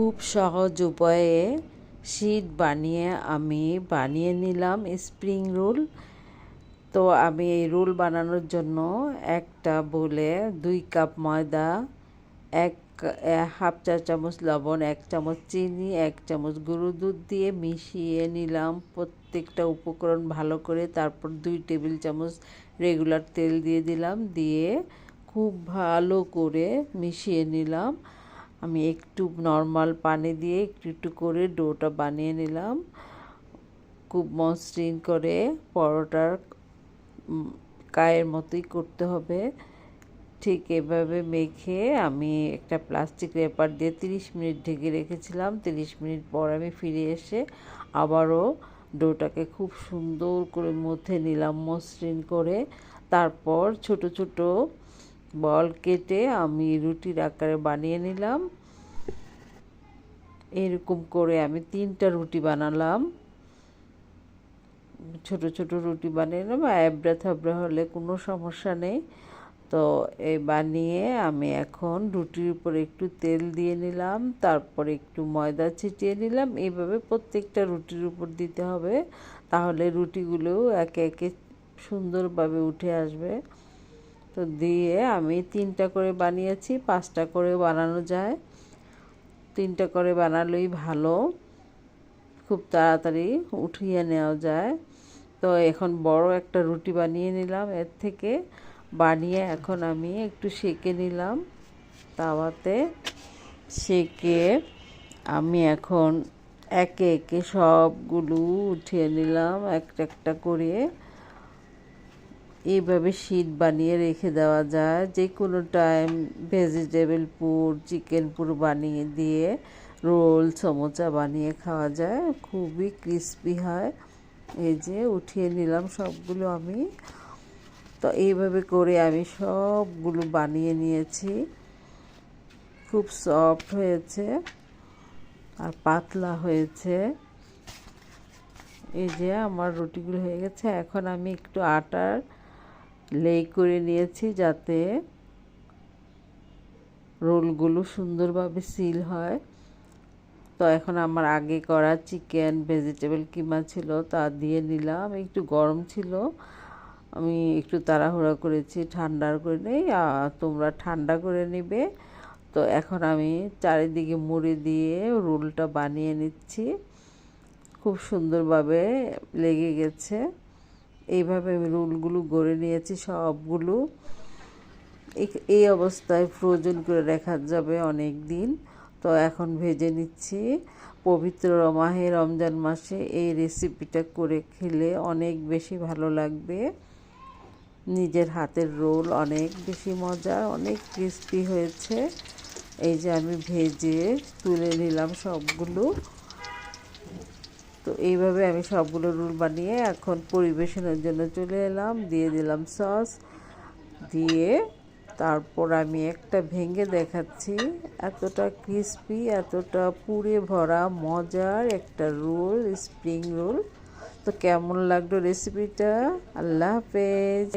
খুব সহজ উপায়ে শীট বানিয়ে আমি বানিয়ে নিলাম স্প্রিং রোল। তো আমি এই রোল বানানোর জন্য একটা বলে 2 কাপ ময়দা, হাফ চা চামচ লবণ, 1 চামচ চিনি, 1 চামচ গুঁড়ো দুধ দিয়ে মিশিয়ে নিলাম প্রত্যেকটা উপকরণ ভালো করে। তারপর 2 টেবিল চামচ রেগুলার তেল দিয়ে দিলাম, দিয়ে খুব ভালো করে মিশিয়ে নিলাম। আমি একটু নর্মাল পানি দিয়ে একটু একটু করে ডোটা বানিয়ে নিলাম, খুব মসৃণ করে। পরোটার কায়ের মতোই করতে হবে। ঠিক এভাবে মেখে আমি একটা প্লাস্টিক র্যাপার দিয়ে 30 মিনিট ঢেকে রেখেছিলাম। 30 মিনিট পর আমি ফিরে এসে আবারও ডোটাকে খুব সুন্দর করে মথে নিলাম মসৃণ করে। তারপর ছোট ছোট বল কেটে আমি রুটির আকারে বানিয়ে নিলাম। এরকম করে আমি 3টা রুটি বানালাম। ছোট ছোট রুটি বানিয়ে নিলাম, এবড়া থাবড়া হলে কোনো সমস্যা নেই। তো এই বানিয়ে আমি এখন রুটির উপর একটু তেল দিয়ে নিলাম, তারপর একটু ময়দা ছিটিয়ে নিলাম। এইভাবে প্রত্যেকটা রুটির উপর দিতে হবে, তাহলে রুটিগুলো একে একে সুন্দরভাবে উঠে আসবে। তো দিয়ে আমি 3টা করে বানিয়েছি, 5টা করে বানানো যায়। 3টা করে বানালেই ভালো, খুব তাড়াতাড়ি উঠিয়ে নেওয়া যায়। তো এখন বড় একটা রুটি বানিয়ে নিলাম এর থেকে। বানিয়ে এখন আমি একটু সেঁকে নিলাম তাওয়াতে। সেঁকে আমি এখন একে একে সবগুলো উঠিয়ে নিলাম একটা একটা করে। এইভাবে শীট বানিয়ে রেখে দেওয়া যায়। যে কোনো টাইম ভেজিটেবল পুর, চিকেন পুর বানিয়ে দিয়ে রোল, সমোসা বানিয়ে খাওয়া যায়, খুবই ক্রিস্পি হয়। এই যে উঠিয়ে নিলাম সবগুলো আমি। তো এইভাবে করে আমি সবগুলো বানিয়ে নিয়েছি। খুব সফট হয়েছে আর পাতলা হয়েছে। এই যে আমার রুটিগুলো হয়ে গেছে। এখন আমি একটু আটার লেই করে নিয়েছি যাতে রোলগুলো সুন্দরভাবে সিল হয়। তো এখন আমার আগে করা চিকেন ভেজিটেবল কিমা ছিল তা দিয়ে নিলাম। একটু গরম ছিল, আমি একটু তাড়াহুড়া করেছি, ঠান্ডা করে নেই, তোমরা ঠান্ডা করে নিবে। তো এখন আমি চারিদিকে মুড়ি দিয়ে রোলটা বানিয়ে নিচ্ছি। খুব সুন্দরভাবে লেগে গেছে। এইভাবে আমি রোলগুলো গড়ে নিয়েছি সবগুলো। এই অবস্থায় ফ্রোজেন করে রাখা যাবে অনেক দিন। তো এখন ভেজে নিচ্ছি। পবিত্র মাহে রমজান মাসে এই রেসিপিটা করে খেলে অনেক বেশি ভালো লাগবে। নিজের হাতের রোল অনেক বেশি মজার, অনেক ক্রিস্পি হয়েছে। এই যে আমি ভেজে তুলে নিলাম সবগুলো। তো এইভাবে আমি সবগুলো রোল বানিয়ে এখন পরিবেশনের জন্য চলে এলাম। দিয়ে দিলাম সস, দিয়ে তারপর আমি একটা ভেঙে দেখাচ্ছি। এতটা ক্রিস্পি, এতটা পুরে ভরা মজার একটা রোল, স্প্রিং রোল। তো কেমন লাগলো রেসিপিটা? আল্লাহ হাফেজ।